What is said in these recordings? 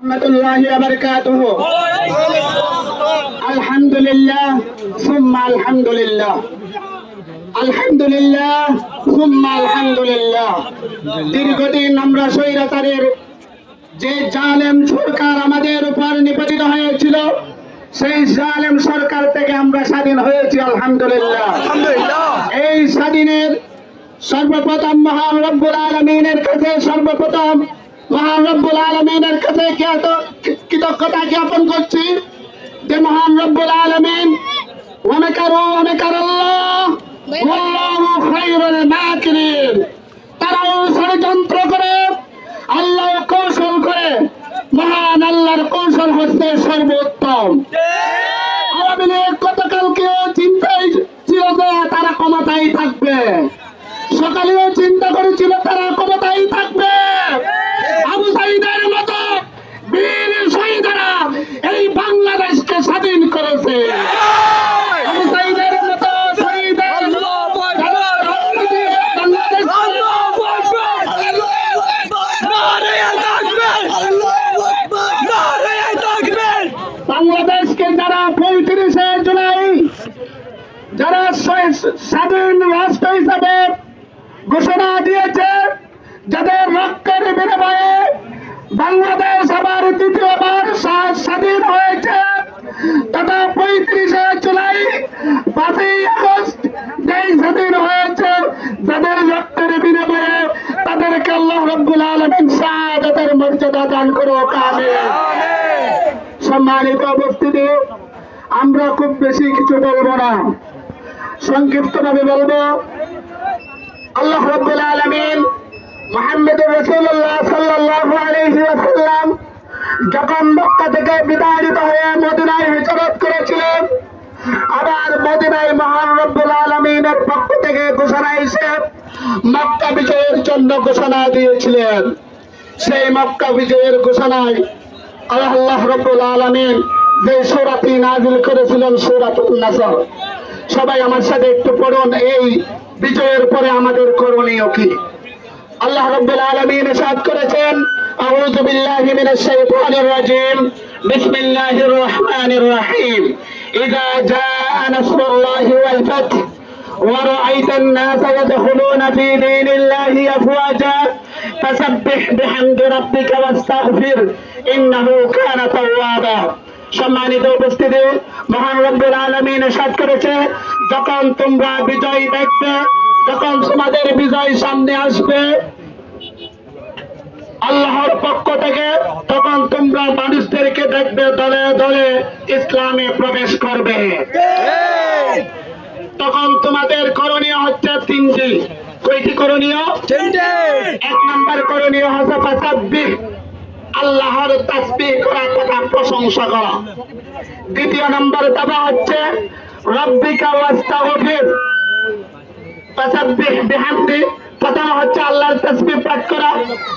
রহমাতুল্লাহি ওয়া বারাকাতুহু। আলহামদুলিল্লাহ সুম্মা আলহামদুলিল্লাহ, আলহামদুলিল্লাহ সুম্মা আলহামদুলিল্লাহ। দীর্ঘদিন আমরা স্বৈরাচারের যে জালেম সরকার আমাদের উপর নিপতিত হয়েছিল, সেই জালেম সরকার থেকে আমরা স্বাধীন হয়েছি আলহামদুলিল্লাহ। এই স্বাধীনের সর্বপ্রথম মহান রব্বুল আলামিনের কাছে মহান রব্বুল আলামিনের কাছে কৃতজ্ঞতা জ্ঞাপন করছি যে মহান রব্বুল আলামিন তারাও ষড়যন্ত্র করে, আল্লাহ কৌশল করে, মহান আল্লাহর কৌশল হচ্ছে সর্বোত্তম। আওয়ামী লীগ গতকালকেও চিন্তাই ছিল যে তারা ক্ষমতায় থাকবে, সকালেও চিন্তা করেছিল তারা ক্ষমতায় থাকবে। আবু সাঈদের মতো বীর শহীদরা এই বাংলাদেশকে স্বাধীন করেছে। আবু সাঈদের মতো শহীদের বাংলাদেশকে যারা ৩৫শে জুলাই যারা স্বাধীন রাষ্ট্র হিসাবে ঘোষণা দিয়েছে, যাদের রক্তের বিনিময়ে বাংলাদেশ আবার দ্বিতীয়বার স্বাধীন হয়েছে, তথা ৩৫শে জুলাই ৫ই আগস্ট যেই স্বাধীন হয়েছে, যাদের রক্তের বিনিময়ে তাদেরকে আল্লাহ রাব্বুল আলামিন শাহাদাতের মর্যাদা দান করুক, আমিন। সম্মানিত উপস্থিতি, আমরা খুব বেশি কিছু বলবো না, সংক্ষিপ্তভাবে বলবো। আল্লাহ রাব্বুল আলামিন মুহাম্মদুর রাসূলুল্লাহ সাল্লাল্লাহু আলাইহি ওয়াসাল্লাম যখন মক্কা থেকে বিতাড়িত হয়ে মদিনায় হিজরত করেছিলেন, আবার মদিনায় মহান রব্বুল আলামিনের পক্ষ থেকে ঘোষণা এসে মক্কা বিজয়ের জন্য ঘোষণা দিয়েছিলেন। সেই মক্কা বিজয়ের ঘোষণায় আল্লাহ রাব্বুল আলামিন যে সূরাটি নাযিল করেছিলেন, সূরাতুন নাসর। সবাই আমার সাথে একটু পড়ুন, এই বিজয়ের পরে আমাদের করণীয় কি। আল্লাহ রাব্বুল আলামিন ইরশাদ করেছেন, আউযু বিল্লাহি মিনাশ শাইতানির রাজীম, বিসমিল্লাহির রহমানির রহিম। ইযা জাআ নাসরুল্লাহি ওয়াল ফাth ওয়া রাআইতান নাসা ইয়াদখুলুনা ফী দীনিল্লাহি আফওয়াজা ফাসাব্বিহ বিহামদি রাব্বিকা ওয়াস্তাগফির ইন্নাহু কানা তাওয়াবা। সম্মানিত উপস্থিতি, মহান রব্বুল আলামিন ইরশাদ করেছে, যখন তোমরা বিজয় দেখবে, যখন তোমাদের বিজয় সামনে আসবে আল্লাহর পক্ষ থেকে, তখন তোমরা মানুষদেরকে দেখবে দলে দলে ইসলামে প্রবেশ করবে। তখন তোমাদের করণীয় হচ্ছে তিনটি। কয়টি করণীয়? এক নম্বর করণীয় হচ্ছে ফাসাব্বিহ, আল্লাহর তাসবিহ করা, তথা প্রশংসা করা। দ্বিতীয় নম্বর দাবা হচ্ছে রাব্বিকা ওয়াস্তাগফির, ফাসাব্বিহ বিহামদি, প্রথম হচ্ছে আল্লাহর তাসবিহ পাঠ করা,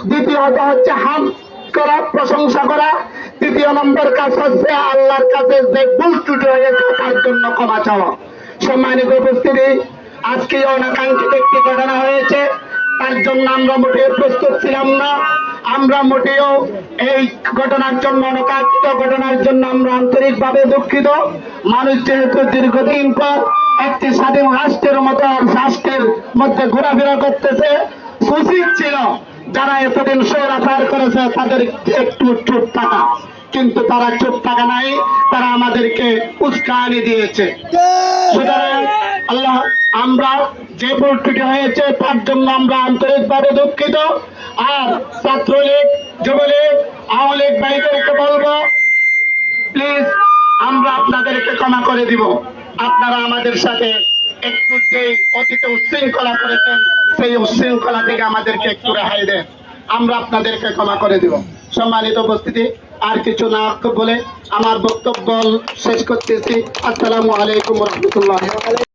দ্বিতীয়ত হচ্ছে হামদ করা, প্রশংসা করা, তৃতীয় নম্বর কাজ হচ্ছে আল্লাহর কাছে যে ভুল ত্রুটি হয়েছে তার জন্য ক্ষমা চাওয়া। সম্মানিত উপস্থিতি, আজকে অনাকাঙ্ক্ষিত একটি ঘটনা হয়েছে, তার জন্য আমরা মোটেও প্রস্তুত ছিলাম না। আমরা মোটেও এই ঘটনার জন্য, অনাকাঙ্ক্ষিত ঘটনার জন্য আমরা আন্তরিকভাবে দুঃখিত। মানুষ যেহেতু দীর্ঘদিন পর একটি স্বাধীন রাষ্ট্রের মতো রাষ্ট্রের মধ্যে ঘোরাফেরা করতেছে, উচিত ছিল যারা এতদিন স্বৈরাচার করেছে তাদের একটু চুপ থাকা, কিন্তু তারা চুপ থাকা নাই, তারা আমাদেরকে উস্কানি দিয়েছে। সুতরাং আল্লাহ, আমরা যে ভুল ত্রুটি হয়েছে তার জন্য আমরা আন্তরিকভাবে দুঃখিত। আর ছাত্রলীগ, যুবলীগ, আওয়ামী লীগ ভাইদেরকে বলবো, প্লিজ আমরা আপনাদেরকে ক্ষমা করে দিব। আপনারা আমাদের সাথে একটু যে অতীতে উচ্ছৃঙ্খলা করেছেন, সেই উচ্ছৃঙ্খলা থেকে আমাদেরকে একটু রেহাই দেন, আমরা আপনাদেরকে ক্ষমা করে দিব। সম্মানিত উপস্থিতি, আর কিছু না বলে আমার বক্তব্য শেষ করতেছি। আসসালামু আলাইকুম ওয়া রাহমাতুল্লাহি ওয়া বারাকাতুহু।